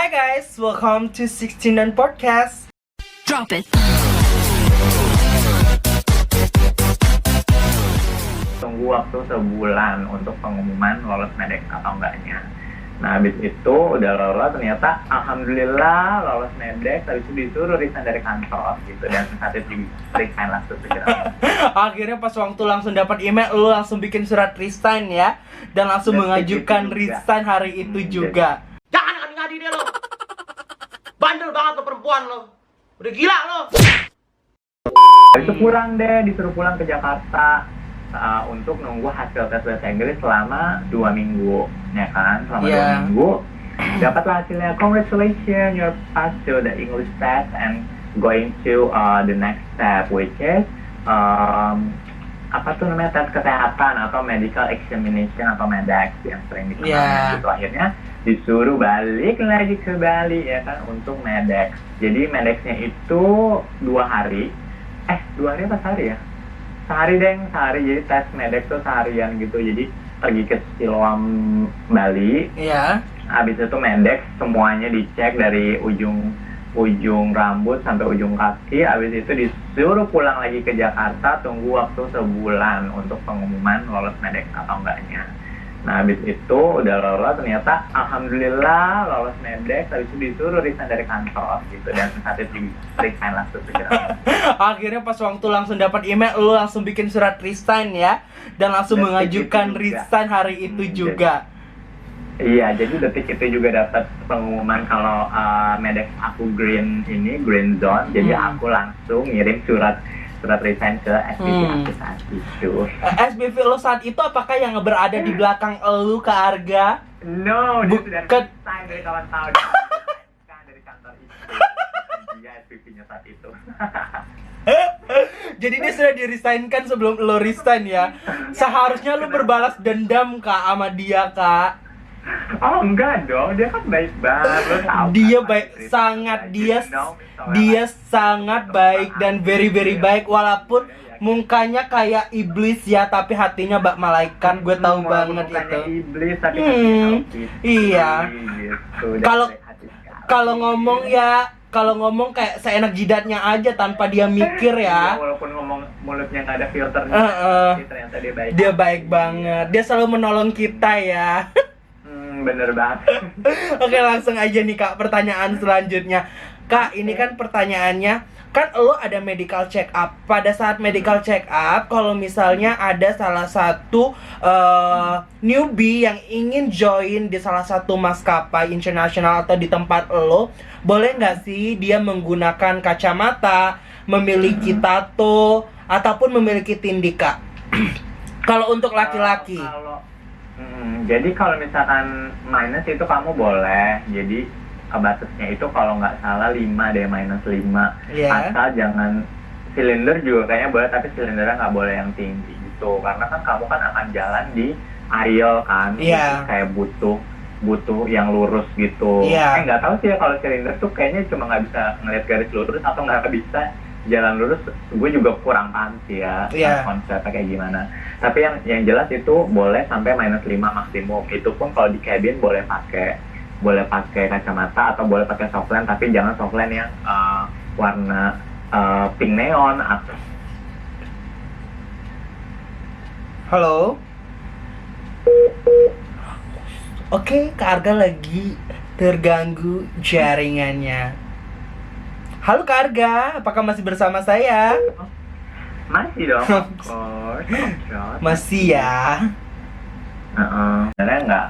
Hi guys, welcome to 69 Podcast. Drop it. Tunggu waktu sebulan untuk pengumuman lolos medek atau enggaknya. Nah, habis itu udah lolos, ternyata alhamdulillah lolos medek, habis itu disuruh resign dari kantor gitu, dan saat itu resign langsung segera. Akhirnya pas waktu langsung dapat email, lu langsung bikin surat resign ya, dan langsung Dan mengajukan itu juga. resign hari itu juga. Jangan ngadi-ngadi dia lo. Bandel banget lo perempuan lo. Udah gila lo. Habis itu pulang deh, disuruh pulang ke Jakarta untuk nunggu hasil tes bahasa Inggris selama 2 minggu, ya kan? Selama 2 minggu dapatlah hasilnya. Congratulations, you're passed to the English test and going to the next step, which is apa tuh namanya, tes kesehatan atau medical examination atau medex yang sering dikenal gitu. Akhirnya disuruh balik lagi ke Bali ya kan untuk medex. Jadi medexnya itu 2 hari. 2 hari apa sehari ya? Sehari. Jadi tes medex tuh seharian gitu. Jadi pergi ke Siloam Bali. Iya. Habis itu medex semuanya dicek dari ujung rambut sampai ujung kaki. Habis itu disuruh pulang lagi ke Jakarta, tunggu waktu sebulan untuk pengumuman lolos medek atau enggaknya. Nah, habis itu udah lolos, ternyata alhamdulillah lolos medek, habis itu disuruh resign dari kantor gitu, dan saat itu resign langsung segera. Akhirnya pas waktu langsung dapat email, lu langsung bikin surat resign ya, dan langsung Dan mengajukan itu juga. resign hari itu juga. Iya, jadi detik itu juga dapat pengumuman kalau medek aku green zone, jadi aku langsung ngirim surat resign ke SPV aku saat itu. SPV lo saat itu apakah yang berada di belakang lu ke Arga? No, dia sudah Bukan. resign dari tahun-tahun. Dari kantor itu. Dia SPV-nya saat itu. Jadi dia sudah di-resignkan sebelum lo resign ya. Seharusnya lu berbalas dendam Kak sama dia, Kak. Oh enggak dong, dia kan baik banget. Lo tahu Dia kan, baik cerita sangat aja. dia You know, dia sangat baik dan very baik, walaupun mukanya kayak iblis ya, tapi hatinya bak malaikat. Gue tahu Walaupun banget mukanya itu. iblis tapi hatinya Hello Iya. gitu. Dan Kalau- baik hati sekali. kalau ngomong kayak seenak jidatnya aja tanpa dia mikir Iya, ya. walaupun ngomong mulutnya nggak ada filternya, tapi ternyata dia baik. Dia baik banget. Dia selalu menolong kita ya. Bener banget. Oke, langsung aja nih Kak, pertanyaan selanjutnya. Kak, ini kan pertanyaannya, kan lo ada medical check up. Pada saat medical check up, kalau misalnya ada salah satu newbie yang ingin join di salah satu maskapai internasional atau di tempat lo, boleh nggak sih dia menggunakan kacamata, memiliki tato, ataupun memiliki tindik, Kak? Kalau untuk laki-laki. Jadi kalau misalkan minus itu kamu boleh. Jadi batasnya itu kalau nggak salah 5 deh, -5. Iya. Asal jangan silinder juga kayaknya boleh, tapi silindernya nggak boleh yang tinggi gitu. Karena kan kamu kan akan jalan di aisle kan. Iya. Jadi kayak butuh yang lurus gitu. Iya. Nggak tahu sih ya kalau silinder tuh kayaknya cuma nggak bisa ngeliat garis lurus atau nggak bisa jalan lurus. Gue juga kurang paham sih ya konsepnya kayak gimana. Tapi yang jelas itu boleh sampai -5 maksimum. Itu pun kalau di cabin boleh pakai kacamata atau boleh pakai softland, tapi jangan softland yang warna pink neon atau. Halo. Oke, Kak Arga lagi terganggu jaringannya. Halo Kak Arga, apakah masih bersama saya? Masih dong, of course. Masih ya. Sebenarnya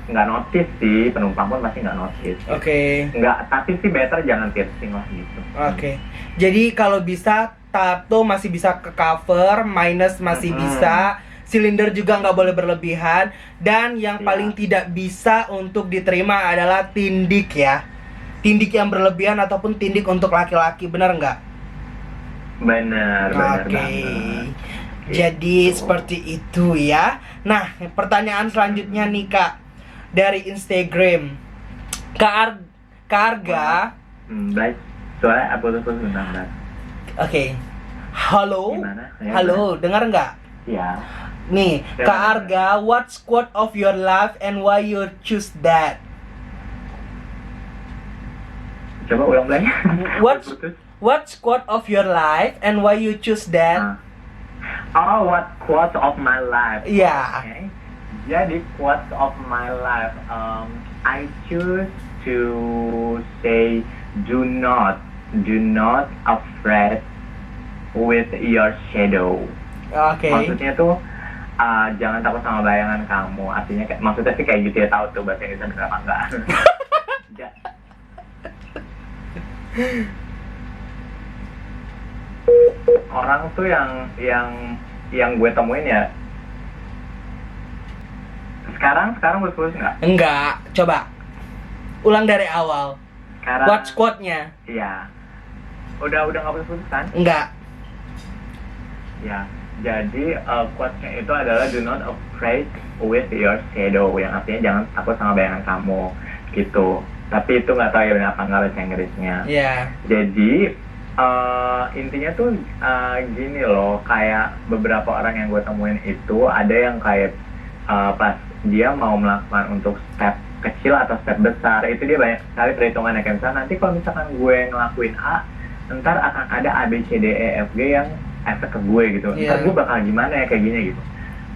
nggak notice sih, penumpang pun pasti nggak notice. Oke. Nggak, tapi sih better jangan piercing lah gitu. Oke. Jadi kalau bisa tato masih bisa ke cover, minus masih bisa, silinder juga nggak boleh berlebihan, dan yang paling tidak bisa untuk diterima adalah tindik ya. Tindik yang berlebihan ataupun tindik untuk laki-laki, benar nggak? Benar Oke. banget. Jadi Gitu. seperti itu ya. Nah, pertanyaan selanjutnya nih Kak, dari Instagram. Kak Arga. Baik. Soalnya putus-putus bentar, Mbak. Oke. Halo. Gimana? Ya, Halo, dengar nggak? Ya. Nih, Ya, Kak benar. Arga, what's quote of your life and why you choose that? Coba ulang lagi. What quote of your life and why you choose that? Oh, what quote of my life? Iya. Okay. Jadi quote of my life, I choose to say, do not afraid with your shadow. Oke. Maksudnya tuh jangan takut sama bayangan kamu. Artinya maksudnya sih kayak gitu ya, tahu tuh bahasa Indonesia bener apa enggak? Orang tuh yang gue temuin ya. Sekarang putus nggak? Enggak. Coba ulang dari awal. Sekarang. What quote-nya? Iya. Udah nggak putus kan? Enggak. Ya. Jadi quote-nya itu adalah do not afraid with your shadow, yang artinya jangan takut sama bayangan kamu gitu. Tapi itu nggak tahu ya benar apa nggak bahasa Inggrisnya. Iya. Yeah. Jadi intinya tuh gini loh, kayak beberapa orang yang gue temuin itu ada yang kayak pas dia mau melakukan untuk step kecil atau step besar, itu dia banyak sekali perhitungannya. Kayak misalnya nanti kalau misalkan gue ngelakuin A, ntar akan ada A, B, C, D, E, F, G yang efek ke gue gitu. Ntar gue bakal gimana ya kayak gini gitu.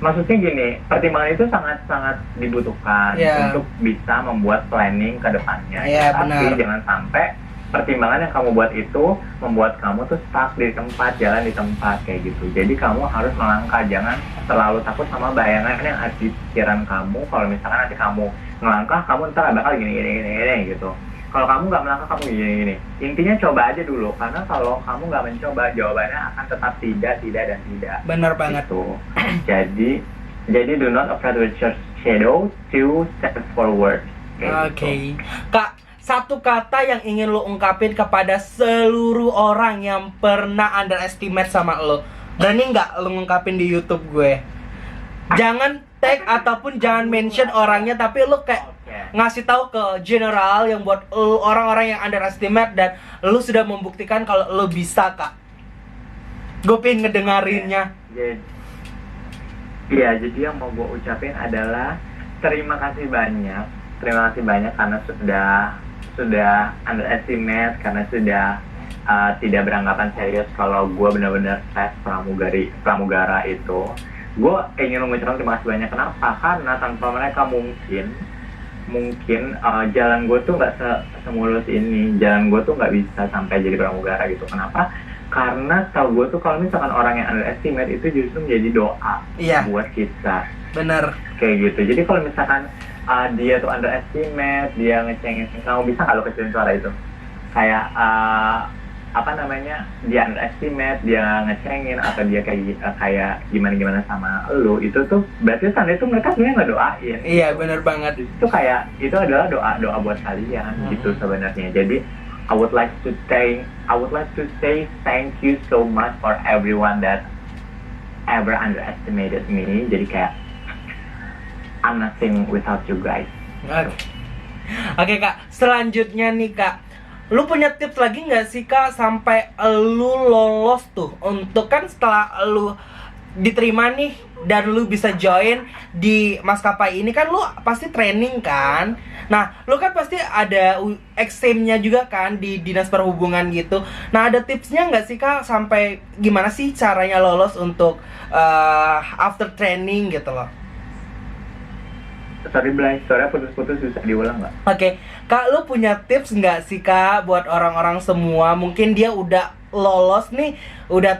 Maksudnya gini, pertimbangan itu sangat-sangat dibutuhkan untuk bisa membuat planning ke depannya. Tapi jangan sampai pertimbangan yang kamu buat itu membuat kamu tuh stuck di tempat, jalan di tempat kayak gitu. Jadi kamu harus melangkah, jangan terlalu takut sama bayangan yang ada di pikiran kamu. Kalau misalkan nanti kamu melangkah, kamu ntar bakal gini gitu. Kalau kamu nggak melangkah, kamu gini. Intinya coba aja dulu, karena kalau kamu nggak mencoba, jawabannya akan tetap tidak dan tidak. Benar banget. Gitu. Jadi do not afraid with your shadow, to step forward. Oke. Kak, satu kata yang ingin lo ungkapin kepada seluruh orang yang pernah underestimate sama lo. Berani nggak lo ngungkapin di YouTube gue? Jangan tag ataupun jangan mention orangnya, tapi lo kayak ngasih tahu ke general yang buat lo, orang-orang yang underestimate, dan lo sudah membuktikan kalau lo bisa, Kak. Gue pengen ngedengerinnya. Iya, jadi yang mau gue ucapin adalah terima kasih banyak karena sudah underestimate, karena sudah tidak beranggapan serius kalau gue benar-benar tes pramugara itu. Gue ingin mengucapkan terima kasih banyak. Kenapa? Karena tanpa mereka mungkin jalan gue tuh nggak semulus ini. Jalan gue tuh nggak bisa sampai jadi pramugara gitu. Kenapa? Karena tau gue tuh kalau misalkan orang yang underestimate itu justru menjadi doa buat kita. Bener. Kayak gitu. Jadi kalau misalkan dia tuh underestimate, dia ngecengin, kamu bisa nggak lo kecilin suara itu? Kayak dia underestimate, dia ngecengin, atau dia kayak gimana sama lo, itu tuh berarti tanda itu mereka sebenarnya ngedoain. Iya, bener banget. Itu kayak itu adalah doa buat kalian gitu sebenarnya. Jadi I would like to say thank you so much for everyone that ever underestimated me. Jadi kayak I'm nothing without you guys. Oke, Kak, selanjutnya nih, Kak, lu punya tips lagi nggak sih, Kak, sampai lu lolos tuh untuk, kan setelah lu diterima nih dan lu bisa join di maskapai ini, kan lu pasti training kan. Nah, lu kan pasti ada exam-nya juga kan di dinas perhubungan gitu. Nah, ada tipsnya nggak sih, Kak, sampai gimana sih caranya lolos untuk after training gitu loh? Sorry, Blay, suara putus-putus, bisa diulang nggak? Oke, Kak, lu punya tips nggak sih, Kak, buat orang-orang semua? Mungkin dia udah lolos nih, udah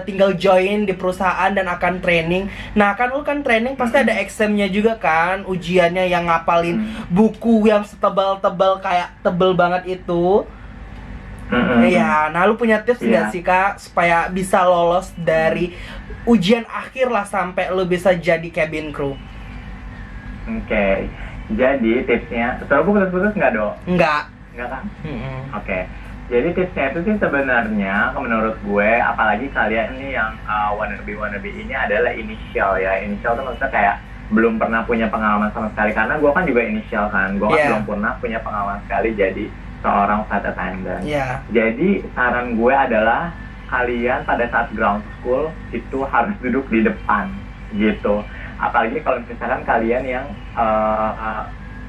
tinggal join di perusahaan dan akan training. Nah, kan lu kan training pasti ada examnya juga kan, ujiannya yang ngapalin buku yang setebal-tebal, kayak tebel banget itu. Iya, nah lu punya tips nggak sih, Kak, supaya bisa lolos dari ujian akhir lah sampai lu bisa jadi cabin crew? Oke, jadi tipsnya, suara putus-putus nggak, Dok? Enggak kan? Oke. Jadi tipsnya itu sih sebenarnya menurut gue, apalagi kalian nih yang wannabe ini adalah initial ya. Initial tuh maksudnya kayak belum pernah punya pengalaman sama sekali, karena gue kan juga initial kan. Gue kan belum pernah punya pengalaman sekali jadi seorang flight attendant. Jadi saran gue adalah kalian pada saat ground school itu harus duduk di depan gitu. Apalagi kalau misalkan kalian yang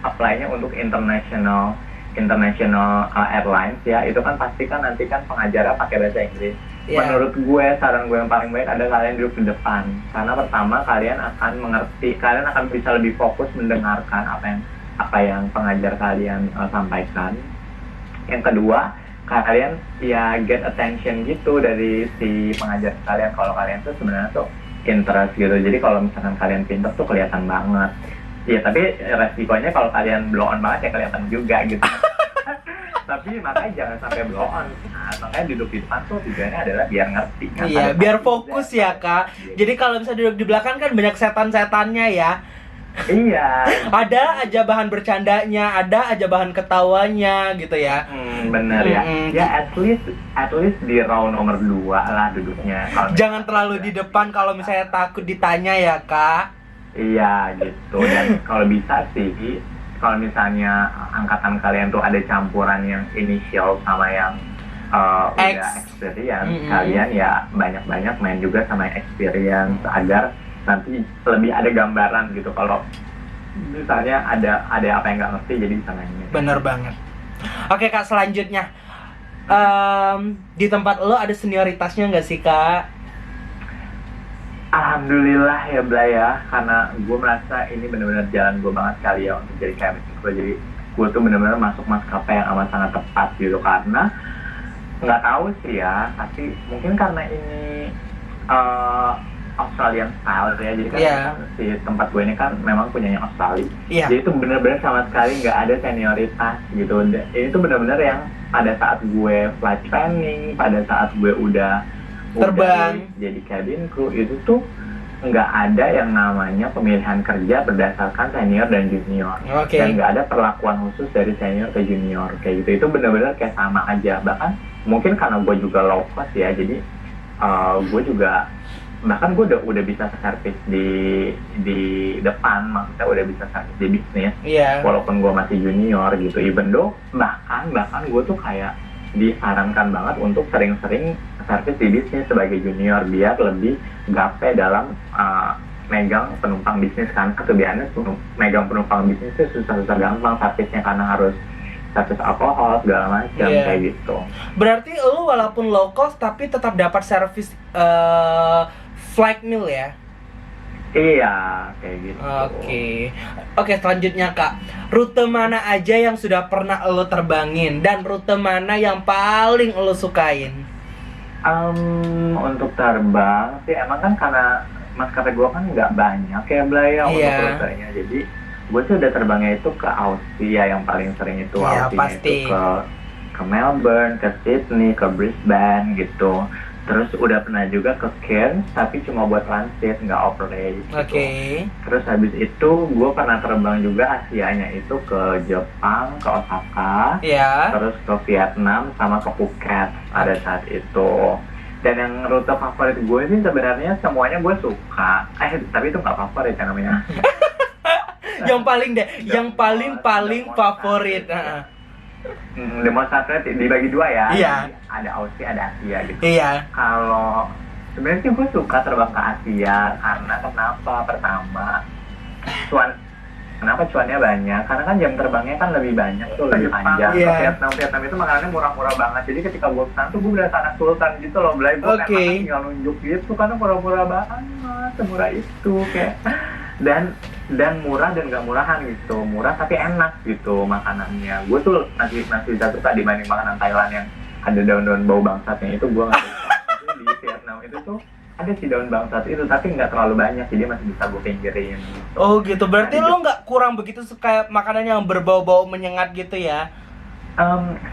apply-nya untuk international international airlines ya, itu kan pasti kan nanti kan pengajarnya pakai bahasa Inggris. Iya. Menurut gue, saran gue yang paling baik ada kalian duduk di depan. Karena pertama kalian akan mengerti, kalian akan bisa lebih fokus mendengarkan apa yang pengajar kalian sampaikan. Yang kedua, kalian ya get attention gitu dari si pengajar kalian kalau kalian tuh sebenarnya tuh interest gitu. Jadi kalau misalkan kalian pintar tuh kelihatan banget. Ya tapi resikonya kalau kalian blow on banget ya kelihatan juga gitu. Tapi makanya jangan sampai blow on. Nah, makanya duduk di depan tuh tujuannya adalah biar ngerti. Iya, biar fokus ya Kak. Jadi kalau misalnya duduk di belakang kan banyak setan-setannya ya. Iya. Ada aja bahan bercandanya, ada aja bahan ketawanya gitu ya. Bener ya. Ya at least di row nomor 2 lah duduknya. Jangan terlalu di depan kalau misalnya takut ditanya ya Kak. Iya gitu. Dan kalau bisa sih, kalau misalnya angkatan kalian tuh ada campuran yang initial sama yang udah experience, kalian ya banyak-banyak main juga sama yang experience agar nanti lebih ada gambaran gitu kalau misalnya ada apa yang nggak ngerti jadi bisa nanya. Bener banget. Oke Kak, selanjutnya di tempat lo ada senioritasnya nggak sih Kak? Alhamdulillah ya Blay ya, karena gue merasa ini benar-benar jalan gue banget kali ya untuk jadi cabin crew. Jadi gue tuh benar-benar masuk maskapai yang amat sangat tepat gitu, karena nggak tahu sih ya, tapi mungkin karena ini Australian style ya, jadi kan si tempat gue ini kan memang punyanya Australia. Jadi itu benar-benar sama sekali nggak ada senioritas gitu. Ini tuh benar-benar yang pada saat gue flight training, pada saat gue udah terbang jadi cabin crew, itu tuh nggak ada yang namanya pemilihan kerja berdasarkan senior dan junior. Dan nggak ada perlakuan khusus dari senior ke junior kayak gitu. Itu benar-benar kayak sama aja. Bahkan mungkin karena gue juga low cost ya, jadi gue juga bahkan gue udah bisa servis di depan, maksudnya udah bisa servis di bisnis, walaupun gue masih junior gitu. Even though bahkan gue tuh kayak disarankan banget untuk sering-sering servis di bisnis sebagai junior biar lebih gape dalam megang penumpang bisnis, kan kebiasaannya megang penumpang bisnis itu susah-susah gampang servisnya karena harus servis alkohol segala macam kayak gitu. Berarti lu walaupun low cost tapi tetap dapat servis flight meal ya? Iya, kayak gitu. Oke, selanjutnya Kak, rute mana aja yang sudah pernah lo terbangin dan rute mana yang paling lo sukain? Untuk terbang sih emang kan karena maskapai gue kan nggak banyak ya Blay ya untuk rutenya, jadi gue sih udah terbangnya itu ke Aussie ya, yang paling sering itu Aussie itu ke Melbourne, ke Sydney, ke Brisbane gitu. Terus udah pernah juga ke Cairns, tapi cuma buat transit, nggak operate gitu. Terus habis itu gue pernah terbang juga Asianya itu ke Jepang, ke Osaka, terus ke Vietnam sama ke Phuket pada saat itu. Dan yang rute favorit gue sih sebenarnya semuanya gue suka. Tapi itu nggak favorit ya namanya. Yang paling deh, yang paling favorit. The most favorite dibagi 2 ya. Ada Aussie, ada Asia gitu. Kalau sebenarnya sih gue suka terbang ke Asia karena kenapa? Pertama, kenapa cuannya banyak? Karena kan jam terbangnya kan lebih banyak tuh, lebih panjang. Vietnam itu makanannya murah-murah banget. Jadi ketika gue kesana tuh gue berasa anak sultan gitu loh, Blay. Gue kayak tinggal nunjuk gitu karena murah-murah banget, semurah itu kayak. Dan murah dan gak murahan gitu, murah tapi enak gitu makanannya. Gue tuh masih bisa suka dibanding makanan Thailand yang ada daun-daun bau bangsatnya, itu gue gak suka. Tapi di Vietnam itu tuh ada si daun bangsat itu tapi nggak terlalu banyak, jadi masih bisa gue pinggirin. Oh gitu, berarti lo nggak kurang begitu suka makanan yang berbau-bau menyengat gitu ya?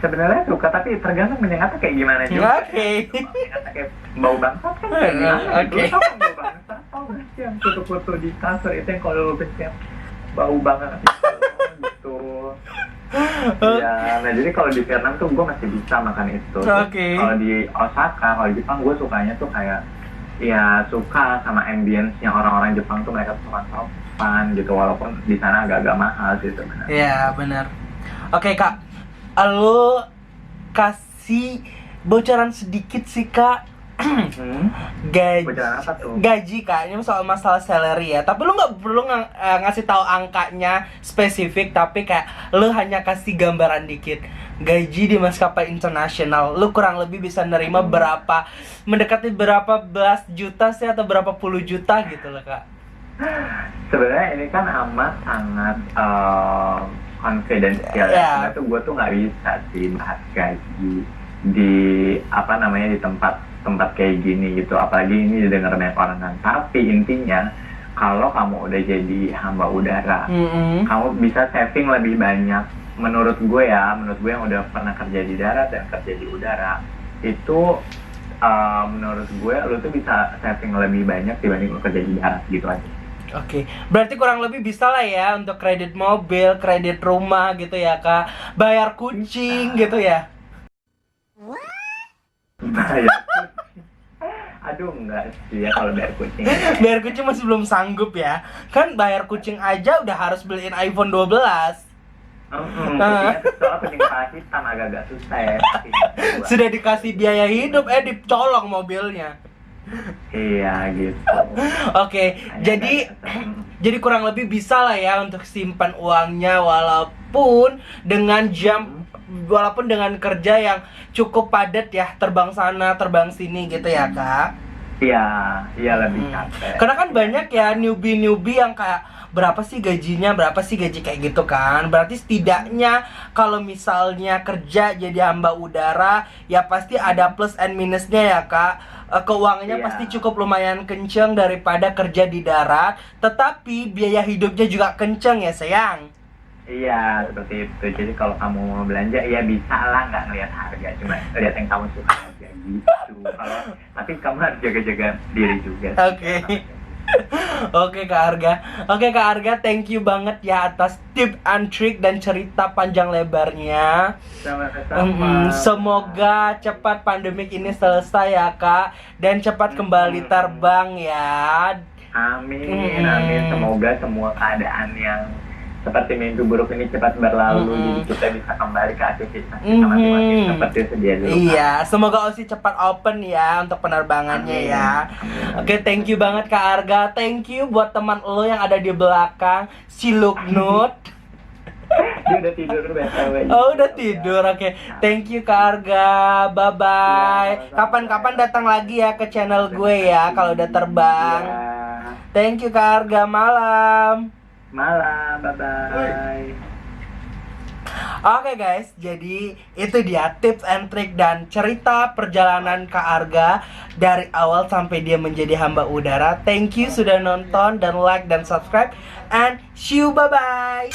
Sebenarnya suka, tapi tergantung menyengatnya kayak gimana juga. Menyengatnya kayak bau bangsat kan kayak gimana? Gue tau kan bau bangsat, tau gak sih yang kutu-kutu di kasur itu yang kalau lo pencet bau banget gitu. Ya, nah jadi kalau di Vietnam tuh gue masih bisa makan itu. Kalau di Osaka, kalau di Jepang gue sukanya tuh kayak ya suka sama ambience-nya orang-orang Jepang tuh, mereka tuh sopan gitu, walaupun di sana agak-agak mahal sih sebenarnya. Iya benar. Oke Kak, lo kasih bocoran sedikit sih Kak Gaji, Bocoran apa tuh? gaji Kak, ini soal masalah salary ya. Tapi lu nggak perlu ngasih tahu angkanya spesifik, tapi kayak lu hanya kasih gambaran dikit. Gaji di maskapai internasional, lu kurang lebih bisa nerima berapa, mendekati berapa belas juta sih atau berapa puluh juta gitu loh Kak. Sebenarnya ini kan amat sangat confidential. Ya. Sebenarnya tuh gue tuh nggak bisa sih bahas gaji di apa namanya di tempat kayak gini gitu. Apalagi ini didengar banyak orang kan. Tapi intinya kalau kamu udah jadi hamba udara, kamu bisa saving lebih banyak. Menurut gue yang udah pernah kerja di darat dan kerja di udara, itu menurut gue lu tuh bisa saving lebih banyak dibanding lu kerja di darat gitu aja. Oke, berarti kurang lebih bisa lah ya untuk kredit mobil, kredit rumah gitu ya Kak, bayar kucing gitu ya. Bayar kucing. Aduh enggak sih ya kalau bayar kucing. Bayar kucing masih belum sanggup ya. Kan bayar kucing aja udah harus beliin iPhone 12. Kucingnya tuh soal kucing kepala hitam agak-agak susah ya. Sudah dikasih biaya hidup, dicolong mobilnya. Iya gitu. Oke, jadi kurang lebih bisa lah ya untuk simpan uangnya walaupun dengan dengan kerja yang cukup padat ya, terbang sana, terbang sini gitu ya Kak. Iya lebih capek. Karena kan banyak ya newbie yang kayak berapa sih gaji kayak gitu kan. Berarti setidaknya kalau misalnya kerja jadi hamba udara ya pasti ada plus and minusnya ya Kak. Keuangannya Iya. pasti cukup lumayan kenceng daripada kerja di darat, tetapi biaya hidupnya juga kenceng ya sayang. Iya seperti itu. Jadi kalau kamu mau belanja ya bisa lah nggak ngeliat harga, cuma lihat yang kamu suka aja gitu. Tapi kamu harus jaga-jaga diri juga. Oke. Oke Kak Arga, thank you banget ya atas tip and trick dan cerita panjang lebarnya. Sama-sama. Semoga cepat pandemik ini selesai ya Kak, dan cepat kembali terbang ya. Amin. Semoga semua keadaan yang seperti mimpi buruk ini cepat berlalu, jadi kita bisa kembali ke aktivitas kita masing-masing seperti sedia dulu. Iya, semoga Osi cepat open ya untuk penerbangannya ya. Oke, thank you banget Kak Arga. Thank you buat teman lo yang ada di belakang, si Luknut. Dia udah tidur BTW. Oh, udah tidur. Oke. Thank you Kak Arga. Bye bye. Kapan-kapan datang lagi ya ke channel gue ya kalau udah terbang. Thank you Kak Arga. Malam. Bye-bye. Oke guys, jadi itu dia tips and trick dan cerita perjalanan Kak Arga dari awal sampai dia menjadi hamba udara. Thank you sudah nonton dan like dan subscribe, and see you, bye bye.